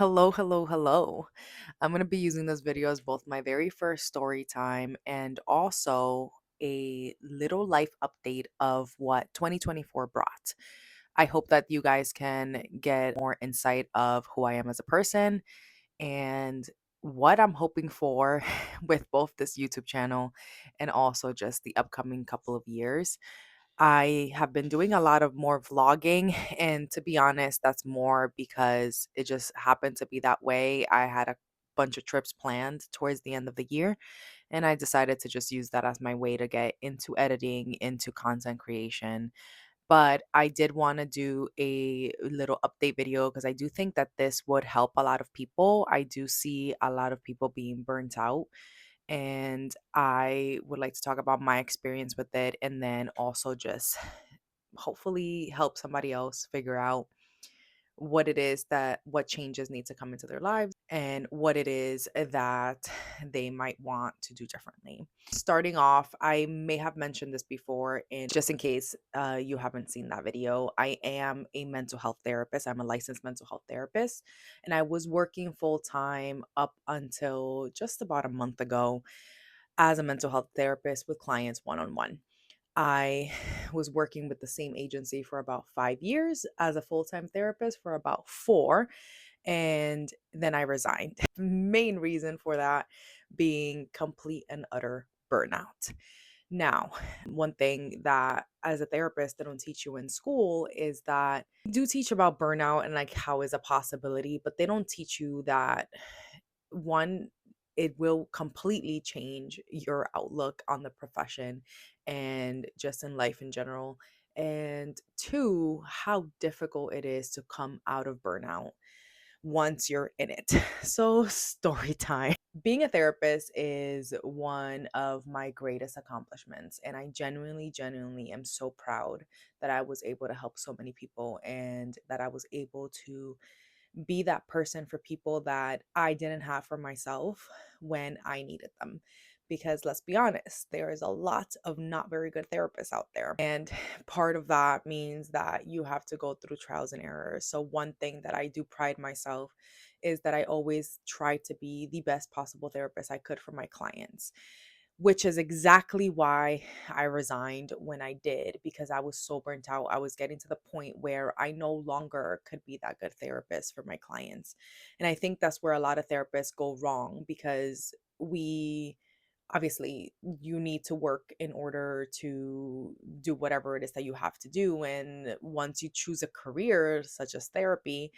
Hello, hello, hello. I'm going to be using this video as both my very first story time and also a little life update of what 2024 brought. I hope that you guys can get more insight of who I am as a person and what I'm hoping for with both this YouTube channel and also just the upcoming couple of years. I have been doing a lot of more vlogging, and to be honest, that's more because it just happened to be that way. I had a bunch of trips planned towards the end of the year, and I decided to just use that as my way to get into editing, into content creation. But I did want to do a little update video because I do think that this would help a lot of people. I do see a lot of people being burnt out, and I would like to talk about my experience with it and then also just hopefully help somebody else figure out what changes need to come into their lives and what it is that they might want to do differently. Starting off, I may have mentioned this before, and just in case you haven't seen that video, I am a mental health therapist. I'm a licensed mental health therapist, and I was working full time up until just about a month ago as a mental health therapist with clients one on one. I was working with the same agency for about 5 years, as a full time therapist for about four, and then I resigned. Main reason for that being complete and utter burnout. Now, one thing that as a therapist they don't teach you in school is that they do teach about burnout and like how is a possibility, but they don't teach you that one, it will completely change your outlook on the profession and just in life in general. And two, how difficult it is to come out of burnout once you're in it. So, story time. Being a therapist is one of my greatest accomplishments. And I genuinely am so proud that I was able to help so many people and that I was able to be that person for people that I didn't have for myself when I needed them. Because let's be honest, there is a lot of not very good therapists out there. And part of that means that you have to go through trials and errors. So, one thing that I do pride myself is that I always try to be the best possible therapist I could for my clients, which is exactly why I resigned when I did, because I was so burnt out. I was getting to the point where I no longer could be that good therapist for my clients. And I think that's where a lot of therapists go wrong because we obviously you need to work in order to do whatever it is that you have to do. And once you choose a career such as therapy,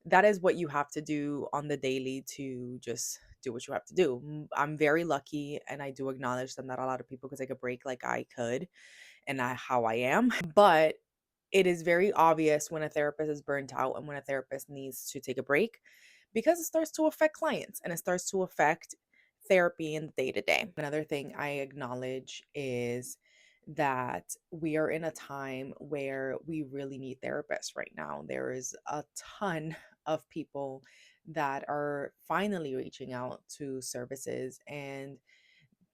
that is what you have to do on the daily to just do what you have to do. I'm very lucky and I do acknowledge that not a lot of people could take a break like I could and how I am. But it is very obvious when a therapist is burnt out and when a therapist needs to take a break because it starts to affect clients and it starts to affect therapy in the day to day. Another thing I acknowledge is that we are in a time where we really need therapists right now. There is a ton of people that are finally reaching out to services, and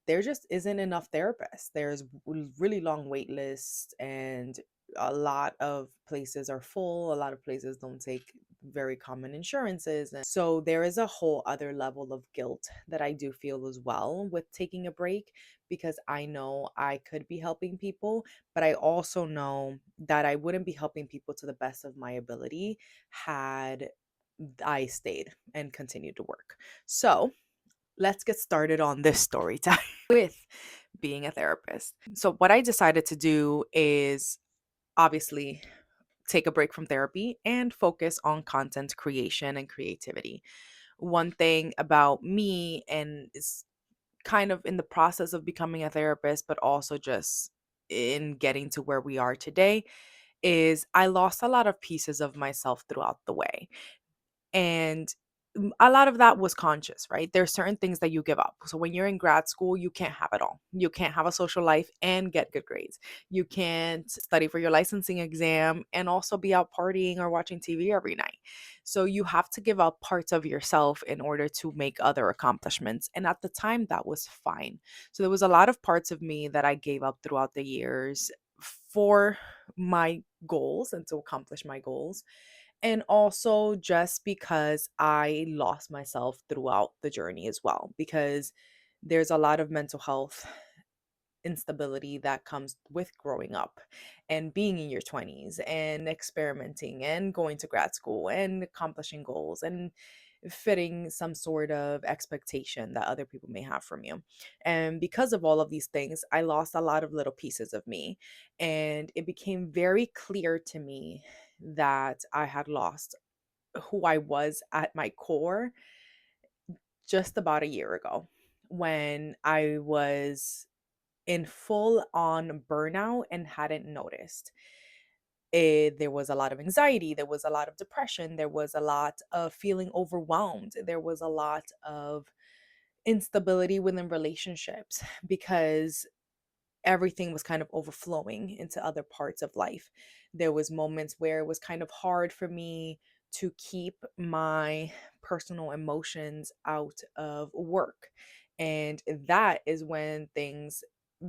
there just isn't enough therapists. There's really long wait lists, and a lot of places are full. A lot of places don't take very common insurances. And so there is a whole other level of guilt that I do feel as well with taking a break because I know I could be helping people, but I also know that I wouldn't be helping people to the best of my ability had I stayed and continued to work. So, let's get started on this story time with being a therapist. So, what I decided to do is obviously take a break from therapy and focus on content creation and creativity. One thing about me, and is kind of in the process of becoming a therapist, but also just in getting to where we are today, is I lost a lot of pieces of myself throughout the way. And a lot of that was conscious, right? There's certain things that you give up. So when you're in grad school, you can't have it all. You can't have a social life and get good grades. You can't study for your licensing exam and also be out partying or watching TV every night. So you have to give up parts of yourself in order to make other accomplishments. And at the time, that was fine. So there was a lot of parts of me that I gave up throughout the years for my goals and to accomplish my goals. And also just because I lost myself throughout the journey as well, because there's a lot of mental health instability that comes with growing up and being in your 20s and experimenting and going to grad school and accomplishing goals and fitting some sort of expectation that other people may have from you. And because of all of these things, I lost a lot of little pieces of me. And it became very clear to me that I had lost who I was at my core just about a year ago when I was in full on burnout and hadn't noticed. There was a lot of anxiety, there was a lot of depression, there was a lot of feeling overwhelmed, there was a lot of instability within relationships because everything was kind of overflowing into other parts of life. There was moments where it was kind of hard for me to keep my personal emotions out of work. And that is when things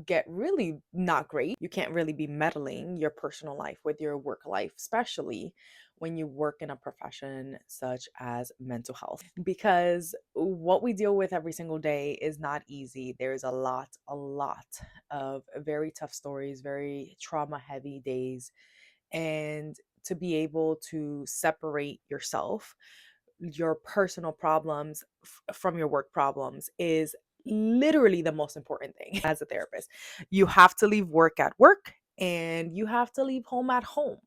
get really not great. You can't really be meddling your personal life with your work life, especially when you work in a profession such as mental health, because what we deal with every single day is not easy. There's a lot of very tough stories, very trauma heavy days. And to be able to separate yourself, your personal problems from your work problems is literally the most important thing as a therapist. You have to leave work at work and you have to leave home at home.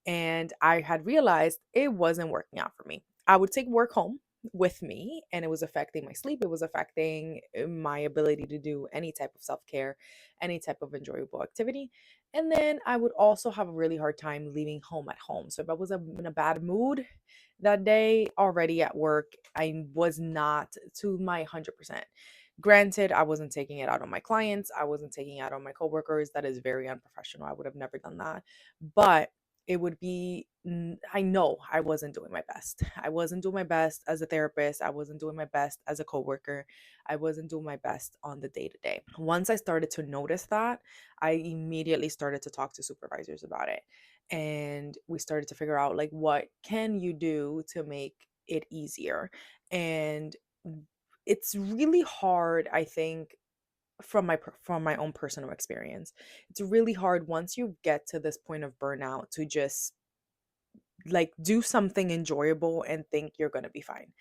And I had realized it wasn't working out for me. I would take work home with me and it was affecting my sleep. It was affecting my ability to do any type of self care, any type of enjoyable activity. And then I would also have a really hard time leaving home at home. So if I was in a bad mood that day already at work, I was not to my 100%. Granted, I wasn't taking it out on my clients, I wasn't taking it out on my coworkers. That is very unprofessional. I would have never done that. But it would be I know I wasn't doing my best. I wasn't doing my best as a therapist. I wasn't doing my best as a coworker. I wasn't doing my best on the day to day. Once I started to notice that, I immediately started to talk to supervisors about it. And we started to figure out like what can you do to make it easier. And it's really hard, I think, from my own personal experience. It's really hard once you get to this point of burnout to just like do something enjoyable and think you're going to be fine.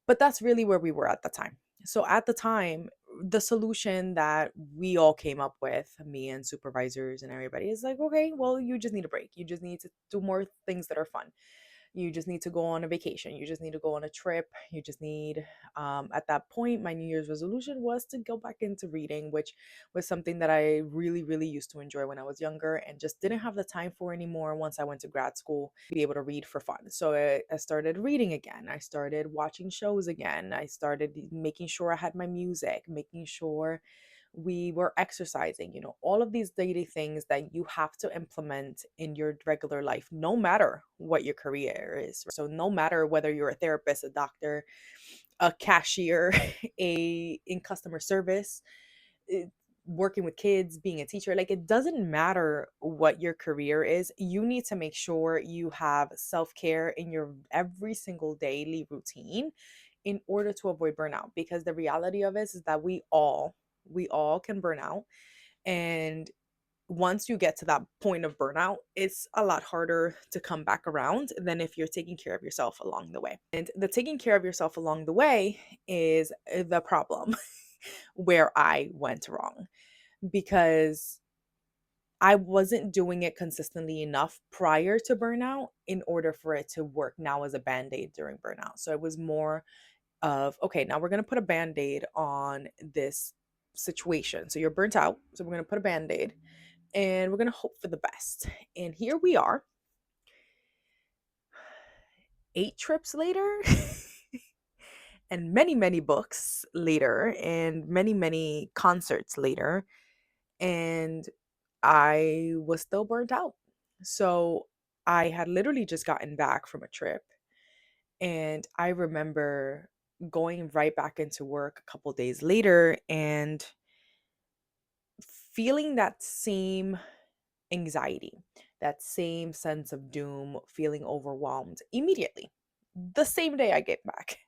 But that's really where we were at the time. So at the time, the solution that we all came up with, me and supervisors and everybody, is like, okay, well, you just need a break. You just need to do more things that are fun. You just need to go on a vacation. You just need to go on a trip. You just need, at that point, my New Year's resolution was to go back into reading, which was something that I really, really used to enjoy when I was younger and just didn't have the time for anymore once I went to grad school to be able to read for fun. So I started reading again. I started watching shows again. I started making sure I had my music, making sure we were exercising, all of these daily things that you have to implement in your regular life, no matter what your career is. So, no matter whether you're a therapist, a doctor, a cashier, in customer service, eh, working with kids, being a teacher, like it doesn't matter what your career is, you need to make sure you have self care in your every single daily routine in order to avoid burnout, because the reality of it is that we all can burn out. And once you get to that point of burnout, it's a lot harder to come back around than if you're taking care of yourself along the way. And the taking care of yourself along the way is the problem where I went wrong, because I wasn't doing it consistently enough prior to burnout in order for it to work now as a band aid during burnout. So it was more of, okay, now we're going to put a band-aid on this situation. So you're burnt out. So we're going to put a band-aid and we're going to hope for the best. And here we are, 8 trips later, and many, many books later, and many, many concerts later. And I was still burnt out. So I had literally just gotten back from a trip. And I remember going right back into work a couple days later and feeling that same anxiety, that same sense of doom, feeling overwhelmed immediately, the same day I get back.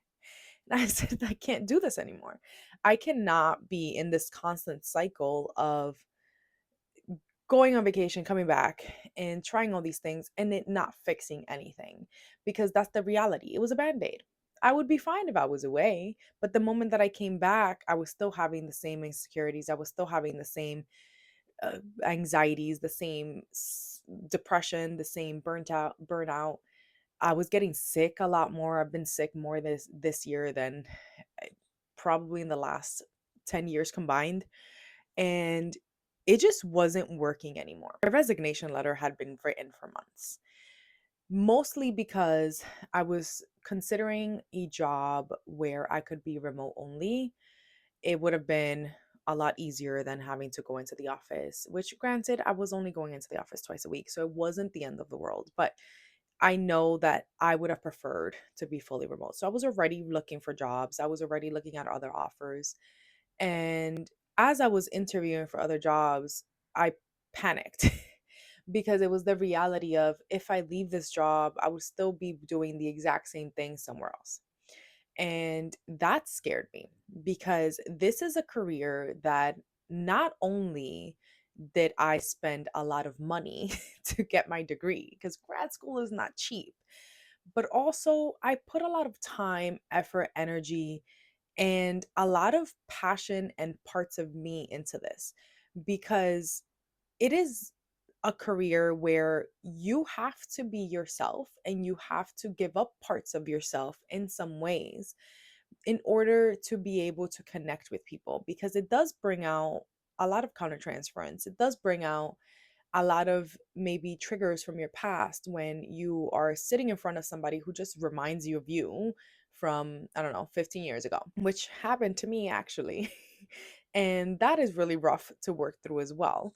And I said, I can't do this anymore. I cannot be in this constant cycle of going on vacation, coming back, and trying all these things and it not fixing anything, because that's the reality. It was a band aid. I would be fine if I was away. But the moment that I came back, I was still having the same insecurities. I was still having the same anxieties, the same depression, the same burnout. I was getting sick a lot more. I've been sick more this year than uh, probably in the last 10 years combined, and it just wasn't working anymore. My resignation letter had been written for months, mostly because I was considering a job where I could be remote only. It would have been a lot easier than having to go into the office, which granted, I was only going into the office twice a week, so it wasn't the end of the world. But I know that I would have preferred to be fully remote. So I was already looking for jobs. I was already looking at other offers. And as I was interviewing for other jobs, I panicked because it was the reality of, if I leave this job, I would still be doing the exact same thing somewhere else. And that scared me, because this is a career that not only did I spend a lot of money to get my degree, because grad school is not cheap, but also I put a lot of time, effort, energy, and a lot of passion and parts of me into this, because it is a career where you have to be yourself and you have to give up parts of yourself in some ways in order to be able to connect with people, because it does bring out a lot of countertransference. It does bring out a lot of maybe triggers from your past when you are sitting in front of somebody who just reminds you of you from, I don't know, 15 years ago, which happened to me actually. And that is really rough to work through as well.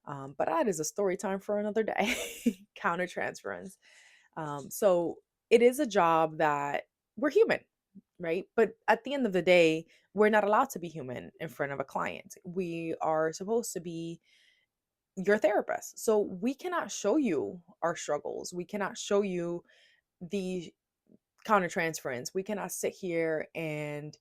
But that is a story time for another day. Countertransference. So it is a job that we're human, right? But at the end of the day, we're not allowed to be human in front of a client. We are supposed to be your therapist. So we cannot show you our struggles. We cannot show you the countertransference. We cannot sit here and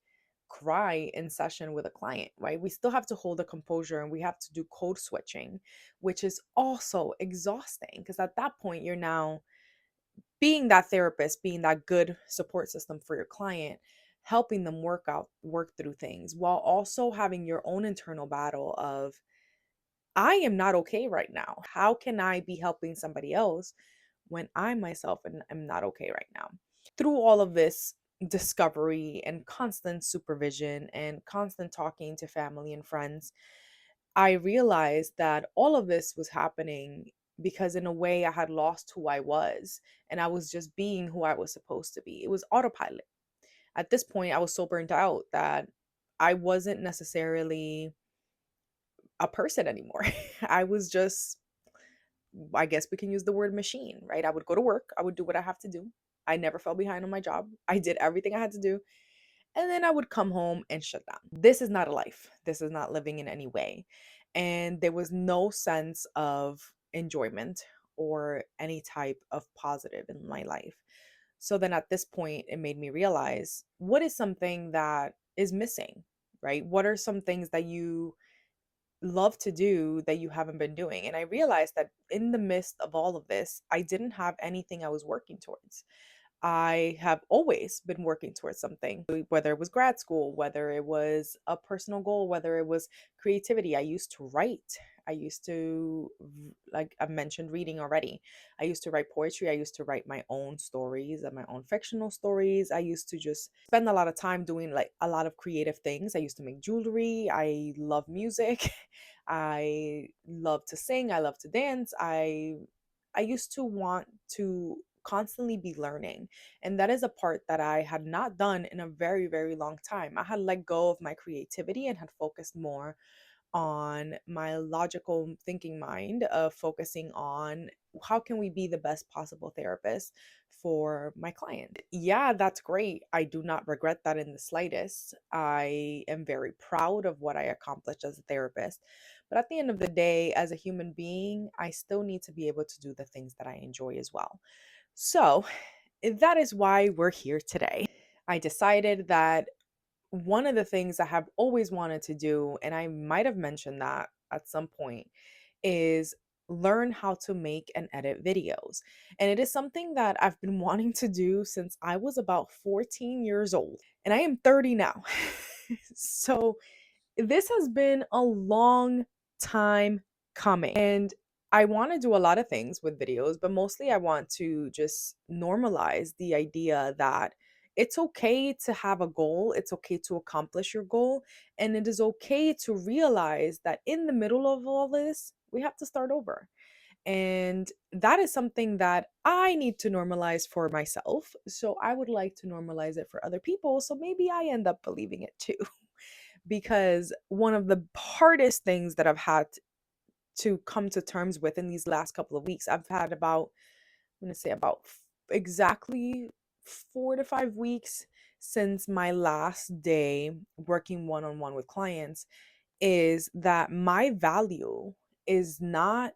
cry in session with a client, right? We still have to hold a composure and we have to do code switching, which is also exhausting, because at that point, you're now being that therapist, being that good support system for your client, helping them work through things, while also having your own internal battle of, I am not okay right now. How can I be helping somebody else when I myself am not okay right now? Through all of this discovery and constant supervision and constant talking to family and friends, I realized that all of this was happening because, in a way, I had lost who I was and I was just being who I was supposed to be. It was autopilot. At this point, I was so burnt out that I wasn't necessarily a person anymore. I was just, I guess we can use the word machine, right? I would go to work, I would do what I have to do. I never fell behind on my job. I did everything I had to do. And then I would come home and shut down. This is not a life. This is not living in any way. And there was no sense of enjoyment or any type of positive in my life. So then at this point, it made me realize, what is something that is missing, right? What are some things that you love to do that you haven't been doing? And I realized that in the midst of all of this, I didn't have anything I was working towards. I have always been working towards something, whether it was grad school, whether it was a personal goal, whether it was creativity. I used to write. I used to, like I mentioned, reading already. I used to write poetry. I used to write my own stories and my own fictional stories. I used to just spend a lot of time doing like a lot of creative things. I used to make jewelry. I love music. I love to sing. I love to dance. I used to want to constantly be learning. And that is a part that I had not done in a very, very long time. I had let go of my creativity and had focused more on my logical thinking mind of focusing on, how can we be the best possible therapist for my client. Yeah, that's great. I do not regret that in the slightest. I am very proud of what I accomplished as a therapist. But at the end of the day, as a human being, I still need to be able to do the things that I enjoy as well. So that is why we're here today. I decided that one of the things I have always wanted to do, and I might have mentioned that at some point, is learn how to make and edit videos. And it is something that I've been wanting to do since I was about 14 years old, and I am 30 now. So this has been a long time coming. And I want to do a lot of things with videos, but mostly I want to just normalize the idea that it's okay to have a goal, it's okay to accomplish your goal, and it is okay to realize that in the middle of all this, we have to start over. And that is something that I need to normalize for myself. So I would like to normalize it for other people. So maybe I end up believing it too. Because one of the hardest things that I've had to come to terms with in these last couple of weeks, I've had about, I'm going to say about exactly 4 to 5 weeks since my last day working one on one with clients, is that my value is not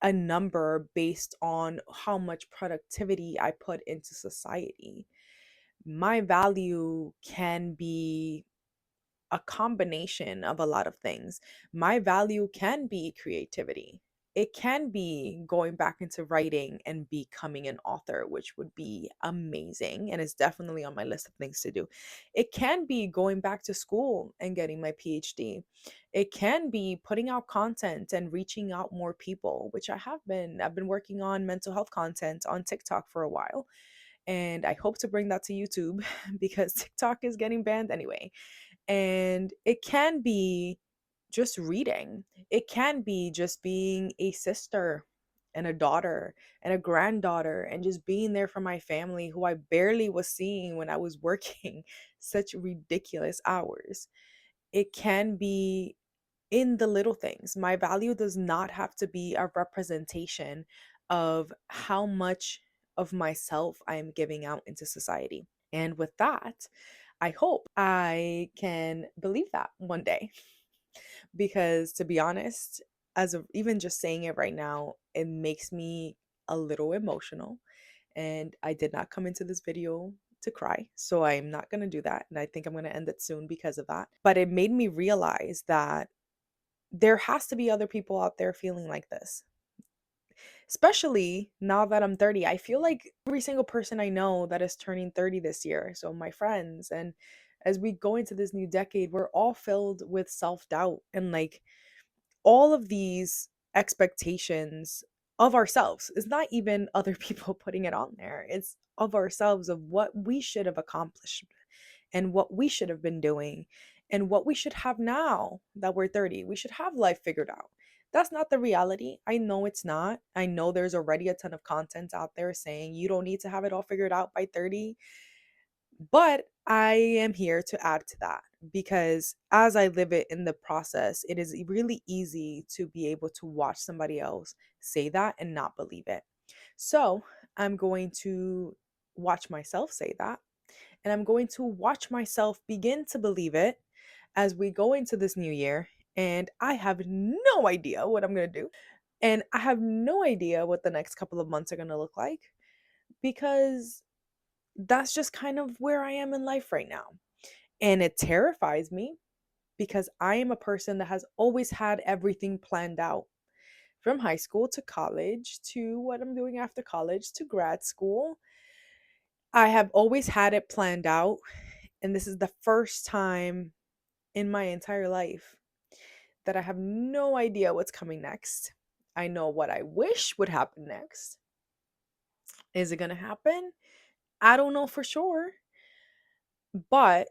a number based on how much productivity I put into society. My value can be a combination of a lot of things. My value can be creativity. It can be going back into writing and becoming an author, which would be amazing. And it's definitely on my list of things to do. It can be going back to school and getting my PhD. It can be putting out content and reaching out more people, which I have been. I've been working on mental health content on TikTok for a while. And I hope to bring that to YouTube because TikTok is getting banned anyway. And it can be just reading. It can be just being a sister and a daughter and a granddaughter and just being there for my family who I barely was seeing when I was working such ridiculous hours. It can be in the little things. My value does not have to be a representation of how much of myself I am giving out into society. And with that, I hope I can believe that one day. Because to be honest, as of even just saying it right now, it makes me a little emotional. And I did not come into this video to cry. So I'm not going to do that. And I think I'm going to end it soon because of that. But it made me realize that there has to be other people out there feeling like this. Especially now that I'm 30, I feel like every single person I know that is turning 30 this year, so my friends, and as we go into this new decade, we're all filled with self-doubt and like all of these expectations of ourselves. It's not even other people putting it on there. It's of ourselves of what we should have accomplished and what we should have been doing and what we should have now that we're 30. We should have life figured out. That's not the reality. I know it's not. I know there's already a ton of content out there saying you don't need to have it all figured out by 30. But I am here to add to that because as I live it in the process, it is really easy to be able to watch somebody else say that and not believe it. So I'm going to watch myself say that, and I'm going to watch myself begin to believe it as we go into this new year. And I have no idea what I'm going to do. And I have no idea what the next couple of months are going to look like because that's just kind of where I am in life right now. And it terrifies me because I am a person that has always had everything planned out from high school to college to what I'm doing after college to grad school. I have always had it planned out. And this is the first time in my entire life that I have no idea what's coming next. I know what I wish would happen next. Is it going to happen? I don't know for sure, but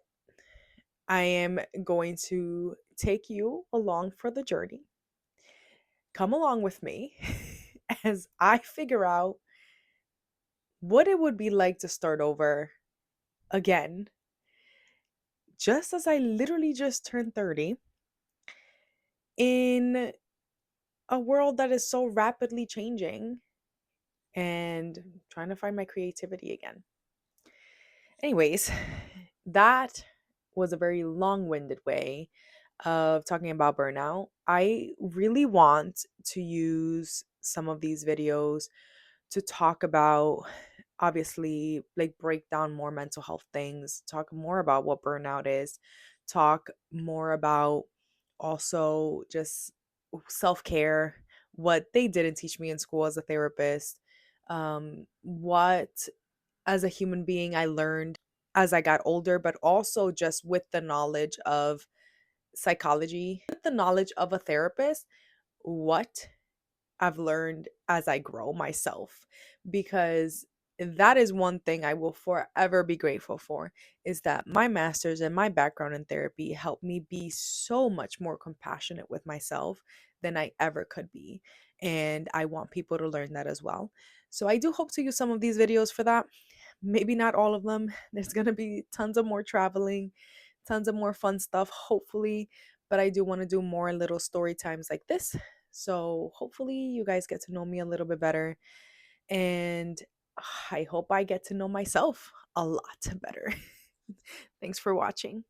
I am going to take you along for the journey. Come along with me as I figure out what it would be like to start over again, just as I literally just turned 30 in a world that is so rapidly changing and trying to find my creativity again. Anyways, that was a very long winded way of talking about burnout, I really want to use some of these videos to talk about, obviously, like break down more mental health things, talk more about what burnout is, talk more about also just self-care, what they didn't teach me in school as a therapist, what as a human being I learned as I got older, but also just with the knowledge of psychology, with the knowledge of a therapist, what I've learned as I grow myself. Because that is one thing I will forever be grateful for, is that my master's and my background in therapy helped me be so much more compassionate with myself than I ever could be. And I want people to learn that as well. So I do hope to use some of these videos for that. Maybe not all of them. There's going to be tons of more traveling, tons of more fun stuff, hopefully. But I do want to do more little story times like this. So hopefully you guys get to know me a little bit better. And I hope I get to know myself a lot better. Thanks for watching.